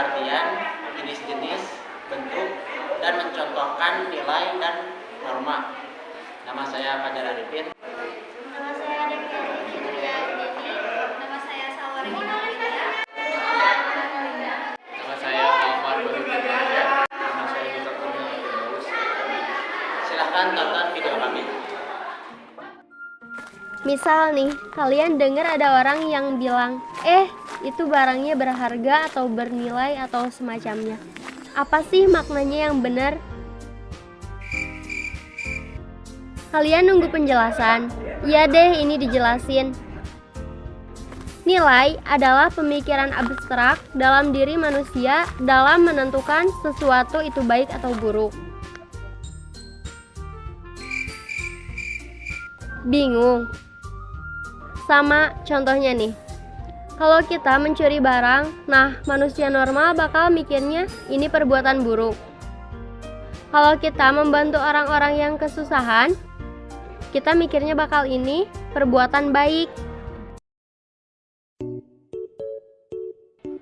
pengertian, jenis-jenis, bentuk, dan mencontohkan nilai dan norma. Nama saya Fajar Arifin. Nama saya Devi Fitria Deni. Nama saya Salwarini Nurfitria. Nama saya Omar Barufitriansyah. Nama saya juga Kurnia Firdaus. Silahkan tonton video kami. Misal nih, kalian dengar ada orang yang bilang, itu barangnya berharga atau bernilai atau semacamnya. Apa sih maknanya yang benar? Kalian nunggu penjelasan? Iya deh, ini dijelasin. Nilai adalah pemikiran abstrak dalam diri manusia dalam menentukan sesuatu itu baik atau buruk. Bingung? Sama contohnya nih, kalau kita mencuri barang, nah manusia normal bakal mikirnya ini perbuatan buruk. Kalau kita membantu orang-orang yang kesusahan, kita mikirnya bakal ini perbuatan baik.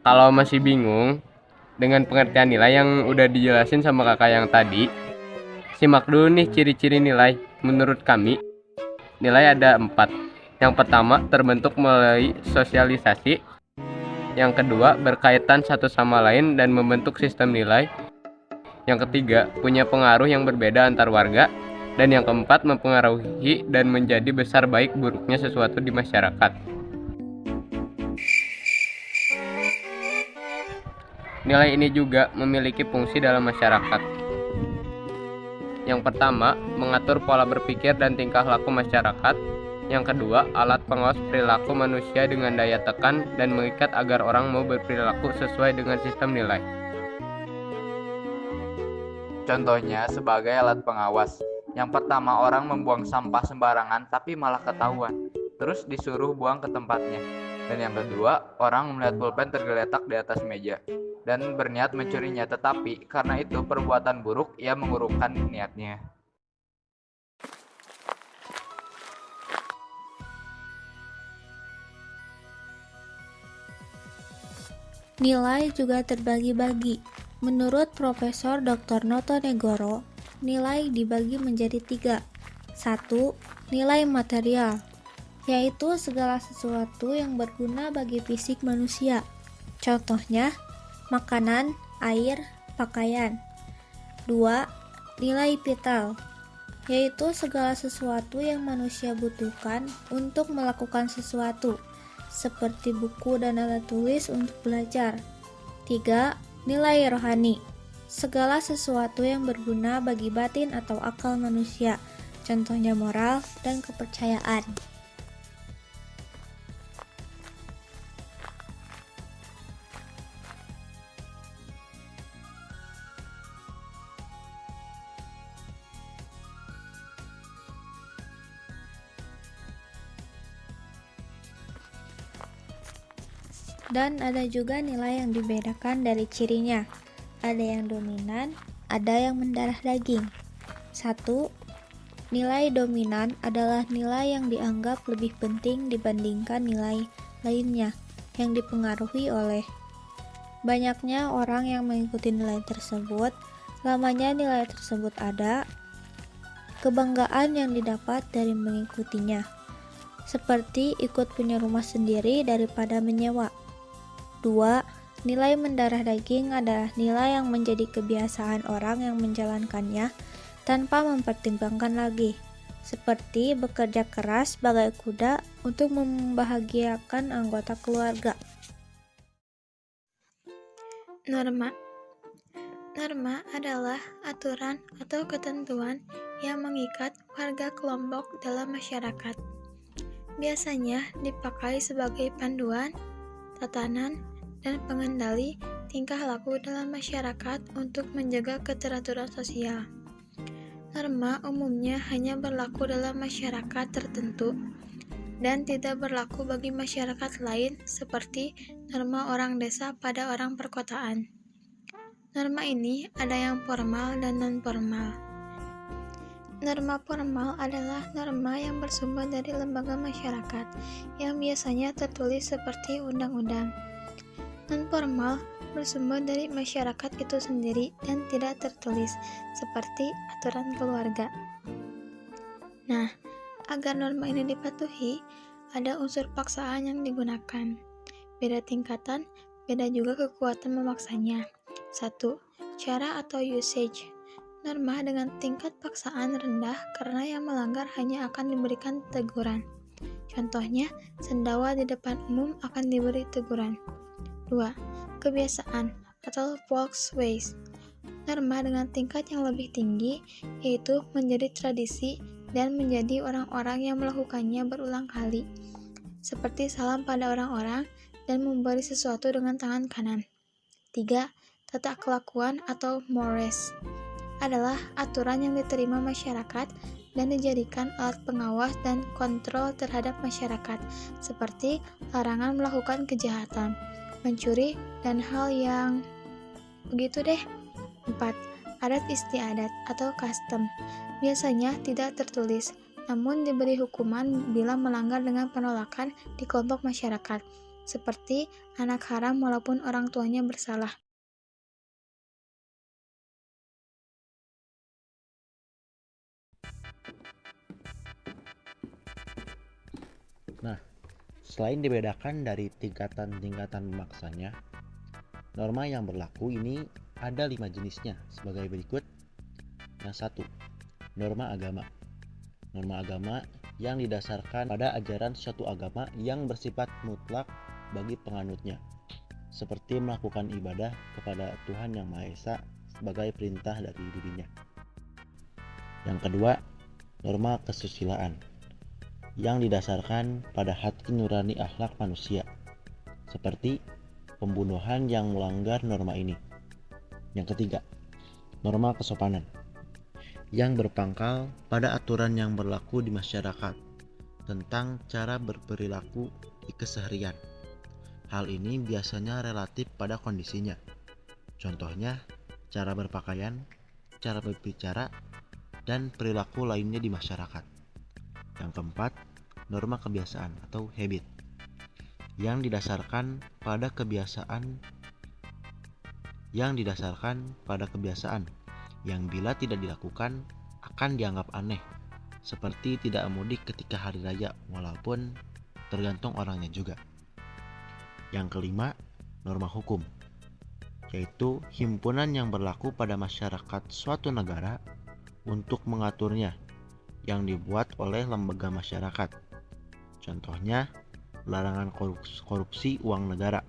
Kalau masih bingung dengan pengertian nilai yang udah dijelasin sama kakak yang tadi, simak dulu nih ciri-ciri nilai. Menurut kami, nilai ada 4. Yang pertama, terbentuk melalui sosialisasi. Yang kedua, berkaitan satu sama lain dan membentuk sistem nilai. Yang ketiga, punya pengaruh yang berbeda antar warga. Dan yang keempat, mempengaruhi dan menjadi besar baik buruknya sesuatu di masyarakat. Nilai ini juga memiliki fungsi dalam masyarakat. Yang pertama, mengatur pola berpikir dan tingkah laku masyarakat. Yang kedua, alat pengawas perilaku manusia dengan daya tekan dan mengikat agar orang mau berperilaku sesuai dengan sistem nilai. Contohnya sebagai alat pengawas. Yang pertama, orang membuang sampah sembarangan tapi malah ketahuan, terus disuruh buang ke tempatnya. Dan yang kedua, orang melihat pulpen tergeletak di atas meja dan berniat mencurinya, tetapi karena itu perbuatan buruk, ia mengurungkan niatnya. Nilai juga terbagi-bagi. Menurut Profesor Dr. Noto Negoro, nilai dibagi menjadi 3. 1. Nilai material, yaitu segala sesuatu yang berguna bagi fisik manusia. Contohnya, makanan, air, pakaian. 2. Nilai vital, yaitu segala sesuatu yang manusia butuhkan untuk melakukan sesuatu, seperti buku dan alat tulis untuk belajar. 3. Nilai rohani, segala sesuatu yang berguna bagi batin atau akal manusia, contohnya moral dan kepercayaan. Dan ada juga nilai yang dibedakan dari cirinya. Ada yang dominan, ada yang mendarah daging. 1. Nilai dominan adalah nilai yang dianggap lebih penting dibandingkan nilai lainnya yang dipengaruhi oleh banyaknya orang yang mengikuti nilai tersebut, lamanya nilai tersebut ada, kebanggaan yang didapat dari mengikutinya, seperti ikut punya rumah sendiri daripada menyewa. 2. Nilai mendarah daging adalah nilai yang menjadi kebiasaan orang yang menjalankannya tanpa mempertimbangkan lagi, seperti bekerja keras bagai kuda untuk membahagiakan anggota keluarga. Norma adalah aturan atau ketentuan yang mengikat warga kelompok dalam masyarakat. Biasanya dipakai sebagai panduan, tatanan, dan pengendali tingkah laku dalam masyarakat untuk menjaga keteraturan sosial. Norma umumnya hanya berlaku dalam masyarakat tertentu dan tidak berlaku bagi masyarakat lain seperti norma orang desa pada orang perkotaan. Norma ini ada yang formal dan non-formal. Norma formal adalah norma yang bersumber dari lembaga masyarakat yang biasanya tertulis seperti undang-undang. Non-formal bersumber dari masyarakat itu sendiri dan tidak tertulis, seperti aturan keluarga. Nah, agar norma ini dipatuhi, ada unsur paksaan yang digunakan. Beda tingkatan, beda juga kekuatan memaksanya. 1. Cara atau usage. Norma dengan tingkat paksaan rendah karena yang melanggar hanya akan diberikan teguran. Contohnya, sendawa di depan umum akan diberi teguran. 2. Kebiasaan atau folkways. Norma dengan tingkat yang lebih tinggi, yaitu menjadi tradisi dan menjadi orang-orang yang melakukannya berulang kali, seperti salam pada orang-orang dan memberi sesuatu dengan tangan kanan. 3. Tata kelakuan atau mores adalah aturan yang diterima masyarakat dan dijadikan alat pengawas dan kontrol terhadap masyarakat, seperti larangan melakukan kejahatan, mencuri, dan hal yang begitu deh. 4. Adat istiadat atau custom biasanya tidak tertulis, namun diberi hukuman bila melanggar dengan penolakan di kelompok masyarakat, seperti anak haram walaupun orang tuanya bersalah. Nah, selain dibedakan dari tingkatan-tingkatan memaksanya, norma yang berlaku ini ada 5 jenisnya sebagai berikut. Yang 1, norma agama. Norma agama yang didasarkan pada ajaran suatu agama yang bersifat mutlak bagi penganutnya, seperti melakukan ibadah kepada Tuhan Yang Maha Esa sebagai perintah dari dirinya. Yang kedua, norma kesusilaan yang didasarkan pada hati nurani akhlak manusia, seperti pembunuhan yang melanggar norma ini. Yang ketiga, norma kesopanan yang berpangkal pada aturan yang berlaku di masyarakat tentang cara berperilaku di keseharian. Hal ini biasanya relatif pada kondisinya. Contohnya, cara berpakaian, cara berbicara, dan perilaku lainnya di masyarakat. Yang keempat, norma kebiasaan atau habit yang didasarkan pada kebiasaan yang bila tidak dilakukan akan dianggap aneh, seperti tidak mudik ketika hari raya walaupun tergantung orangnya juga. Yang kelima, norma hukum, yaitu himpunan yang berlaku pada masyarakat suatu negara untuk mengaturnya, yang dibuat oleh lembaga masyarakat. Contohnya, larangan korupsi uang negara.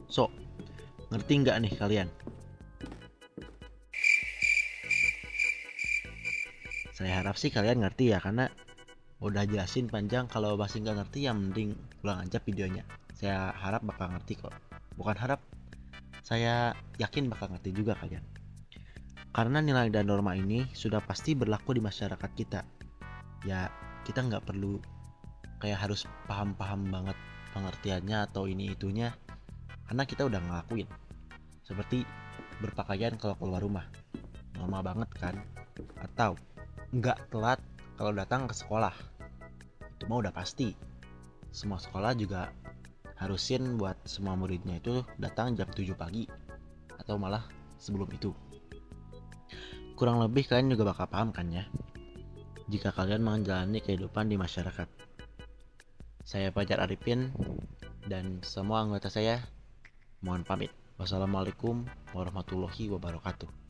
So, ngerti nggak nih kalian? Saya harap sih kalian ngerti ya, karena udah jelasin panjang. Kalau masih nggak ngerti ya mending ulang aja videonya. Saya harap bakal ngerti kok. Bukan harap, saya yakin bakal ngerti juga kalian. Karena nilai dan norma ini sudah pasti berlaku di masyarakat kita. Ya, kita nggak perlu kayak harus paham-paham banget pengertiannya atau ini itunya, karena kita udah ngelakuin. Seperti berpakaian kalau keluar rumah, norma banget kan? Atau nggak telat kalau datang ke sekolah, itu mah udah pasti. Semua sekolah juga harusin buat semua muridnya itu datang jam 7 pagi atau malah sebelum itu. Kurang lebih kalian juga bakal paham kan ya, jika kalian menjalani kehidupan di masyarakat. Saya Fajar Arifin dan semua anggota saya mohon pamit. Wassalamualaikum warahmatullahi wabarakatuh.